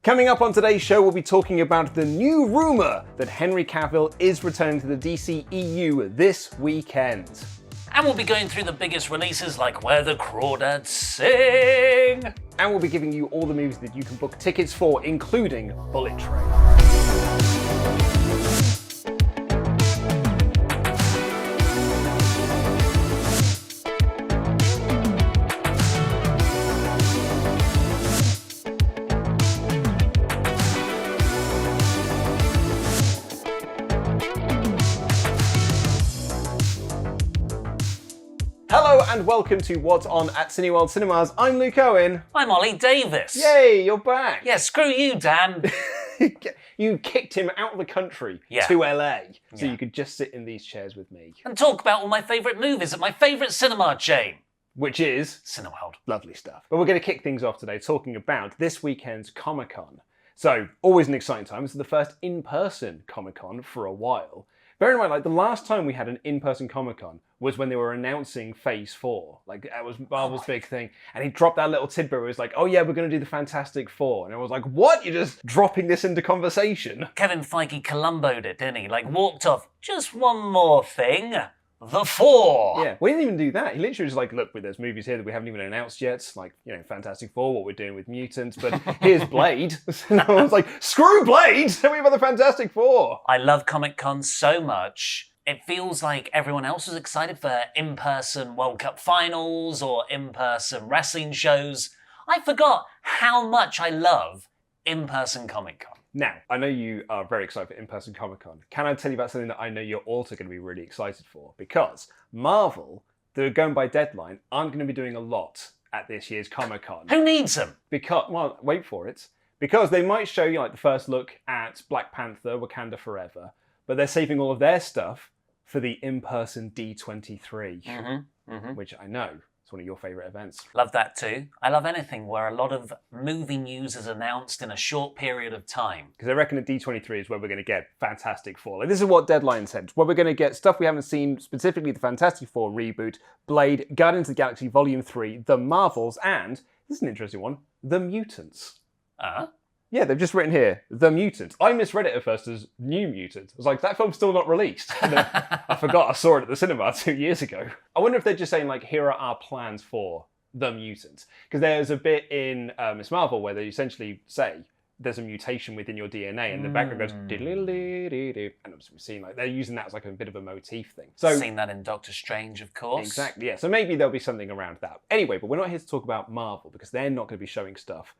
Coming up on today's show, we'll be talking about the new rumour that Henry Cavill is returning to the DCEU this weekend. And we'll be going through the biggest releases like Where the Crawdads Sing. And we'll be giving you all the movies that you can book tickets for, including Bullet Train. Hello and welcome to What's On at Cineworld Cinemas. I'm Luke Owen. I'm Ollie Davis. Yay, you're back. Yeah, screw you, Dan. You kicked him out of the country to LA so you could just sit in these chairs with me. And talk about all my favourite movies at my favourite cinema chain. Which is? Cineworld. Lovely stuff. But we're going to kick things off today talking about this weekend's ComicCon. So, always an exciting time. This is the first in-person Comic-Con for a while. Bear in mind, like, the last time we had an in-person Comic-Con was when they were announcing Phase 4. Like, that was Marvel's big thing. And he dropped that little tidbit where he was like, oh yeah, we're going to do the Fantastic Four. And I was like, what? You're just dropping this into conversation? Kevin Feige Columbo'd it, didn't he? Like, walked off. Just one more thing. The Four. Yeah, we didn't even do that. He literally was like, look, there's movies here that we haven't even announced yet. Like, you know, Fantastic Four, what we're doing with mutants. But here's Blade. And I was like, screw Blade! Tell me about the Fantastic Four. I love Comic-Con so much. It feels like everyone else was excited for in-person World Cup finals or in-person wrestling shows. I forgot how much I love in-person Comic-Con. Now, I know you are very excited for in-person Comic-Con. Can I tell you about something that I know you're also going to be really excited for? Because Marvel, they're going by deadline, aren't going to be doing a lot at this year's Comic-Con. Who needs them? Because, well, wait for it. Because they might show you like the first look at Black Panther, Wakanda Forever, but they're saving all of their stuff for the in-person D23, which I know is one of your favourite events. Love that too. I love anything where a lot of movie news is announced in a short period of time. Because I reckon at D23 is where we're going to get Fantastic Four. Like, this is what Deadline said. Where we're going to get stuff we haven't seen, specifically the Fantastic Four reboot, Blade, Guardians of the Galaxy Volume 3, The Marvels, and, this is an interesting one, The Mutants. Yeah, they've just written here, The Mutants. I misread it at first as New Mutants. I was like, that film's still not released. And then I forgot I saw it at the cinema 2 years ago. I wonder if they're just saying, like, here are our plans for The Mutants. Because there's a bit in Miss Marvel where they essentially say, there's a mutation within your DNA, and the background goes, diddle-diddle-diddle-diddle. And obviously we've seen, like, they're using that as like a bit of a motif thing. So seen that in Doctor Strange, of course. Exactly, yeah. So maybe there'll be something around that. Anyway, but we're not here to talk about Marvel, because they're not going to be showing stuff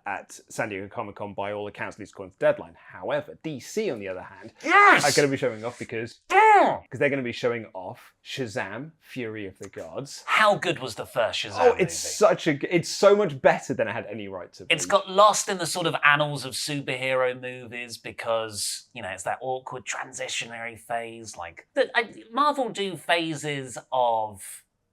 at San Diego Comic-Con by all accounts, at least according to Deadline. However, DC, on the other hand, are going to be showing off because they're going to be showing off Shazam, Fury of the Gods. How good was the first Shazam movie? It's so much better than it had any right to be. It's got lost in the sort of annals of superhero movies because, you know, it's that awkward transitionary phase. Like, Marvel do phases of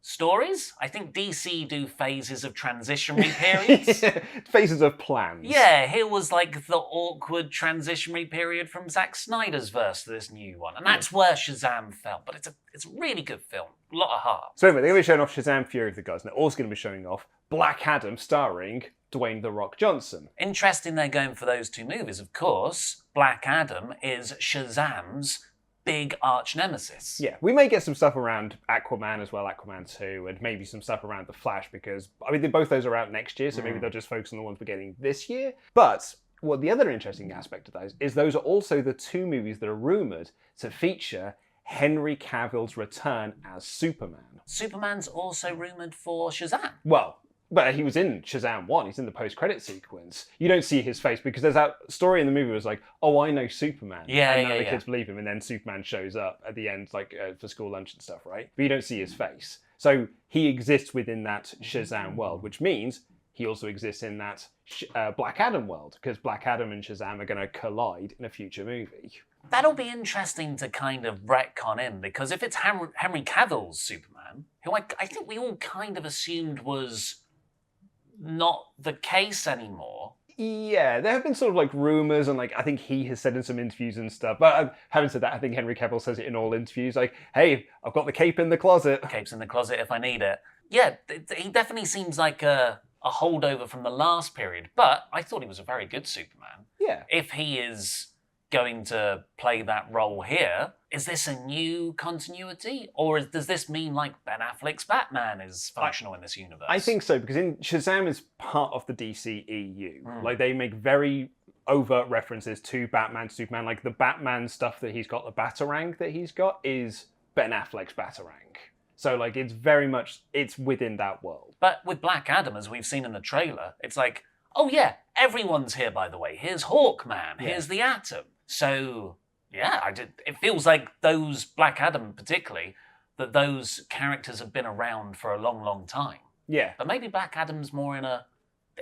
stories. I think DC do phases of transitionary periods. Phases of plans. Yeah, here was like the awkward transitionary period from Zack Snyder's verse to this new one. And that's where Shazam fell. But it's a really good film. A lot of heart. So anyway, they're going to be showing off Shazam, Fury of the Gods. And they're also going to be showing off Black Adam starring Dwayne "The Rock" Johnson. Interesting they're going for those two movies, of course. Black Adam is Shazam's big arch nemesis. Yeah, we may get some stuff around Aquaman as well, Aquaman 2, and maybe some stuff around The Flash, because, I mean, both those are out next year, so maybe they'll just focus on the ones we're getting this year. But what the other interesting aspect of those is those are also the two movies that are rumoured to feature Henry Cavill's return as Superman. Superman's also rumoured for Shazam. Well, but he was in Shazam 1, he's in the post-credit sequence. You don't see his face because there's that story in the movie was like, oh, I know Superman. And none of the kids believe him, and then Superman shows up at the end, like for school lunch and stuff, right? But you don't see his face. So he exists within that Shazam world, which means he also exists in that Black Adam world, because Black Adam and Shazam are going to collide in a future movie. That'll be interesting to kind of retcon in, because if it's Henry Cavill's Superman, who I think we all kind of assumed was not the case anymore. Yeah, there have been sort of like rumours, and like I think he has said in some interviews and stuff. But having said that, I think Henry Cavill says it in all interviews, like, "Hey, I've got the cape in the closet. Cape's in the closet if I need it." Yeah, he definitely seems like a a holdover from the last period, but I thought he was a very good Superman. Yeah. If he is going to play that role here, is this a new continuity? Or does this mean like Ben Affleck's Batman is functional in this universe? I think so, because Shazam is part of the DCEU. Like, they make very overt references to Batman, Superman. Like, the Batman stuff that he's got, the Batarang that he's got, is Ben Affleck's Batarang. So, like, it's very much, it's within that world. But with Black Adam, as we've seen in the trailer, it's like, oh yeah, everyone's here, by the way. Here's Hawkman, here's the Atom. So, yeah, it feels like those, Black Adam particularly, that those characters have been around for a long, long time. Yeah. But maybe Black Adam's more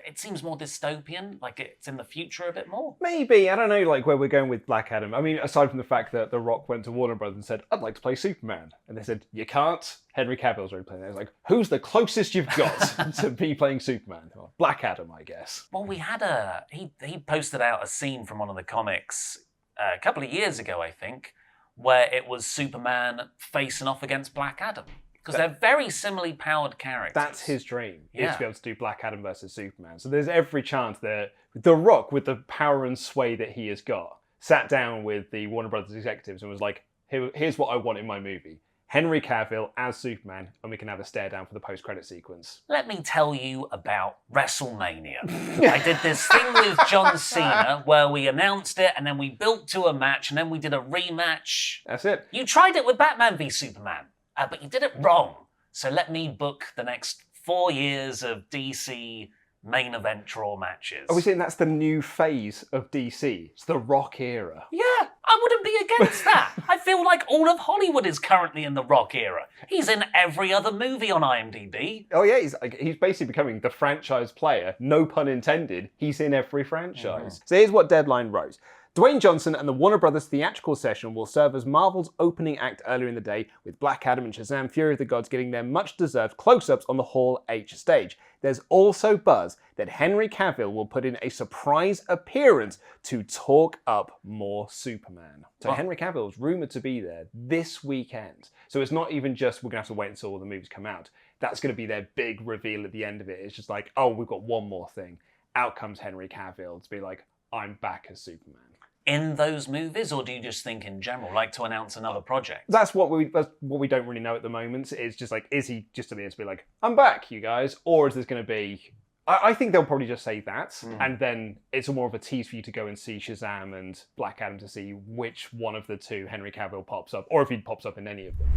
it seems more dystopian, like it's in the future a bit more. Maybe. I don't know, like, where we're going with Black Adam. I mean, aside from the fact that The Rock went to Warner Brothers and said, I'd like to play Superman. And they said, you can't. Henry Cavill's already playing it. It's like, who's the closest you've got to be playing Superman? Well, Black Adam, I guess. Well, we had he posted out a scene from one of the comics a couple of years ago, I think, where it was Superman facing off against Black Adam. Because they're very similarly powered characters. That's his dream, is Yeah. to be able to do Black Adam versus Superman. So there's every chance that The Rock, with the power and sway that he has got, sat down with the Warner Brothers executives and was like, here's what I want in my movie. Henry Cavill as Superman, and we can have a stare down for the post-credit sequence. Let me tell you about WrestleMania. I did this thing with John Cena where we announced it and then we built to a match and then we did a rematch. That's it. You tried it with Batman v Superman, but you did it wrong. So let me book the next 4 years of DC main event draw matches. Are we saying that's the new phase of DC? It's the Rock era. Yeah, I wouldn't be against that. I feel like all of Hollywood is currently in the Rock era. He's in every other movie on IMDb. Oh yeah, he's basically becoming the franchise player. No pun intended. He's in every franchise. So here's what Deadline wrote. Dwayne Johnson and the Warner Brothers theatrical session will serve as Marvel's opening act earlier in the day, with Black Adam and Shazam Fury of the Gods getting their much-deserved close-ups on the Hall H stage. There's also buzz that Henry Cavill will put in a surprise appearance to talk up more Superman. So Henry Cavill is rumoured to be there this weekend. So it's not even just we're going to have to wait until all the movies come out. That's going to be their big reveal at the end of it. It's just like, oh, we've got one more thing. Out comes Henry Cavill to be like, I'm back as Superman. In those movies, or do you just think in general, like to announce another project? That's what we don't really know at the moment. It's just like, is he just to be like, I'm back, you guys? Or is this going to be... I think they'll probably just say that, and then it's more of a tease for you to go and see Shazam and Black Adam to see which one of the two Henry Cavill pops up, or if he pops up in any of them.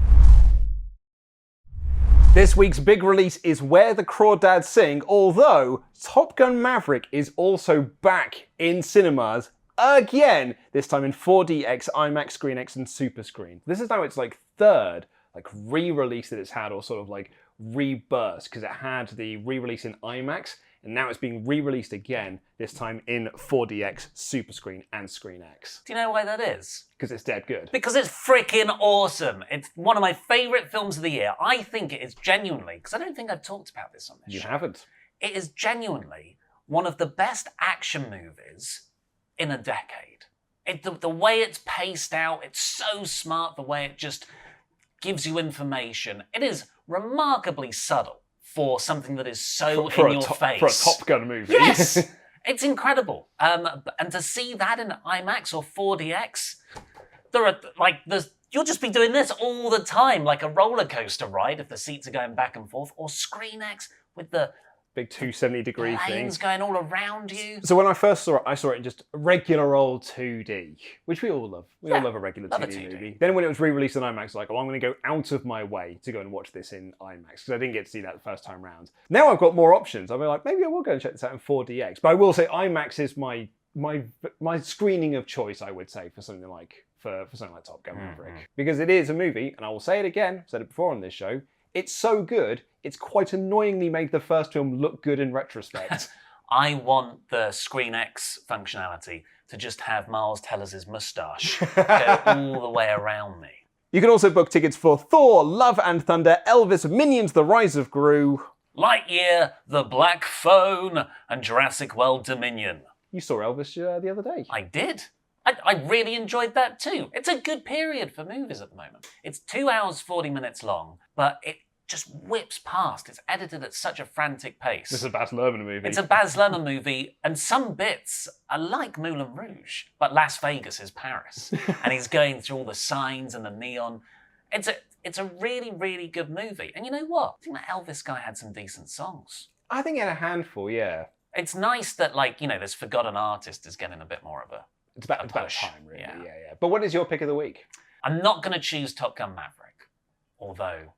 This week's big release is Where the Crawdads Sing, although Top Gun Maverick is also back in cinemas again, this time in 4DX, IMAX, ScreenX, and Super Screen. This is now its like third re-release that it's had, or sort of like rebirth, because it had the re-release in IMAX, and now it's being re-released again, this time in 4DX, Super Screen, and ScreenX. Do you know why that is? Because it's dead good. Because it's freaking awesome. It's one of my favourite films of the year. I think it is genuinely, because I don't think I've talked about this on this show. You haven't. It is genuinely one of the best action movies in a decade. The way it's paced out, it's so smart, the way it just gives you information. It is remarkably subtle for something that is so in your face. For a Top Gun movie. Yes! It's incredible. And to see that in IMAX or 4DX, you'll just be doing this all the time, like a roller coaster ride if the seats are going back and forth, or ScreenX with the big 270-degree thing. planes going all around you. So when I first saw it, I saw it in just regular old 2D, which we all love. We all love a regular 2D movie. Then when it was re-released on IMAX, I was like, oh, I'm going to go out of my way to go and watch this in IMAX, because I didn't get to see that the first time round. Now I've got more options. I'll be like, maybe I will go and check this out in 4DX. But I will say IMAX is my screening of choice, I would say, for something like Top Gun Maverick. Because it is a movie, and I will say it again, I've said it before on this show, it's so good, it's quite annoyingly made the first film look good in retrospect. I want the ScreenX functionality to just have Miles Teller's moustache go all the way around me. You can also book tickets for Thor, Love and Thunder, Elvis, Minions, The Rise of Gru, Lightyear, The Black Phone, and Jurassic World Dominion. You saw Elvis the other day. I did. I really enjoyed that too. It's a good period for movies at the moment. It's 2 hours, 40 minutes long, but just whips past. It's edited at such a frantic pace. This is a Baz Luhrmann movie. It's a Baz Luhrmann movie, and some bits are like Moulin Rouge, but Las Vegas is Paris. And he's going through all the signs and the neon. It's a really, really good movie. And you know what? I think that Elvis guy had some decent songs. I think he had a handful, yeah. It's nice that, like, you know, this forgotten artist is getting a bit more of a It's about push. time, really. Yeah. Yeah. But what is your pick of the week? I'm not going to choose Top Gun Maverick, although,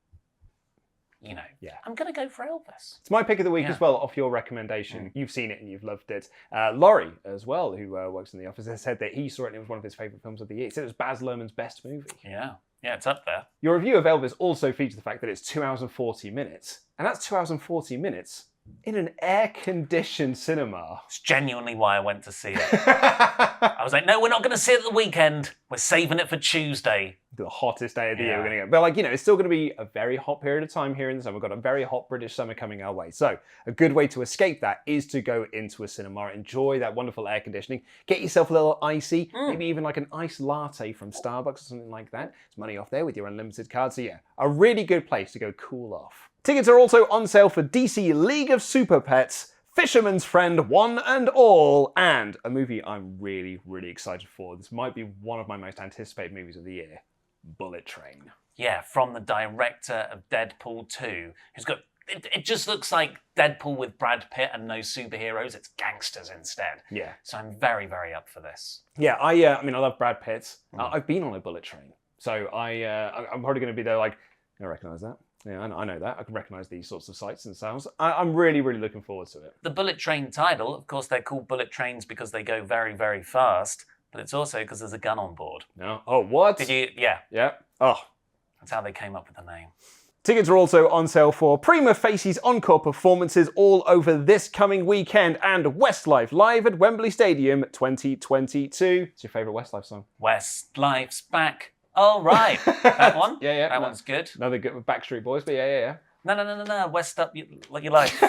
you know, Yeah. I'm going to go for Elvis. It's my pick of the week Yeah. as well, off your recommendation. You've seen it and you've loved it. Laurie, as well, who works in the office, has said that he saw it and it was one of his favourite films of the year. He said it was Baz Luhrmann's best movie. Yeah, it's up there. Your review of Elvis also features the fact that it's 2 hours and 40 minutes. And that's 2 hours and 40 minutes in an air-conditioned cinema. It's genuinely why I went to see it. I was like, no, we're not going to see it at the weekend. We're saving it for Tuesday. The hottest day of the year Yeah. we're going to get. But, like, you know, it's still going to be a very hot period of time here in the summer. We've got a very hot British summer coming our way. So a good way to escape that is to go into a cinema, enjoy that wonderful air conditioning, get yourself a little icy, maybe even like an iced latte from Starbucks or something like that. It's money off there with your unlimited card. So yeah, a really good place to go cool off. Tickets are also on sale for DC League of Super Pets, Fisherman's Friend, One and All, and a movie I'm really, really excited for. This might be one of my most anticipated movies of the year, Bullet Train. Yeah, from the director of Deadpool 2, who's got... It just looks like Deadpool with Brad Pitt and no superheroes. It's gangsters instead. Yeah. So I'm very, very up for this. Yeah, I mean, I love Brad Pitt. I've been on a bullet train. So I'm probably going to be there like, I recognise that. Yeah, I know that. I can recognise these sorts of sights and sounds. I'm really, really looking forward to it. The Bullet Train title, of course, they're called bullet trains because they go very, very fast, but it's also because there's a gun on board. No. Oh, what? Did you? Yeah. Yeah. Oh. That's how they came up with the name. Tickets are also on sale for Prima Facies encore performances all over this coming weekend and Westlife live at Wembley Stadium 2022. What's your favourite Westlife song? Westlife's back. Oh, right. That one? Yeah. That one's good. Another good Backstreet Boys, but yeah. No. West up your life.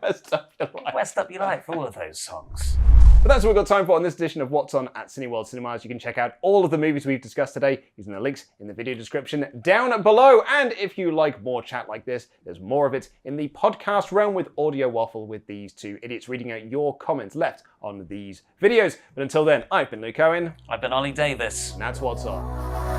West Up Your Life. West up your life. All of those songs. But that's what we've got time for on this edition of What's On at Cineworld Cinemas. You can check out all of the movies we've discussed today using the links in the video description down below. And if you like more chat like this, there's more of it in the podcast realm with Audio Waffle with these two idiots reading out your comments left on these videos. But until then, I've been Luke Owen. I've been Ollie Davis. And that's What's On.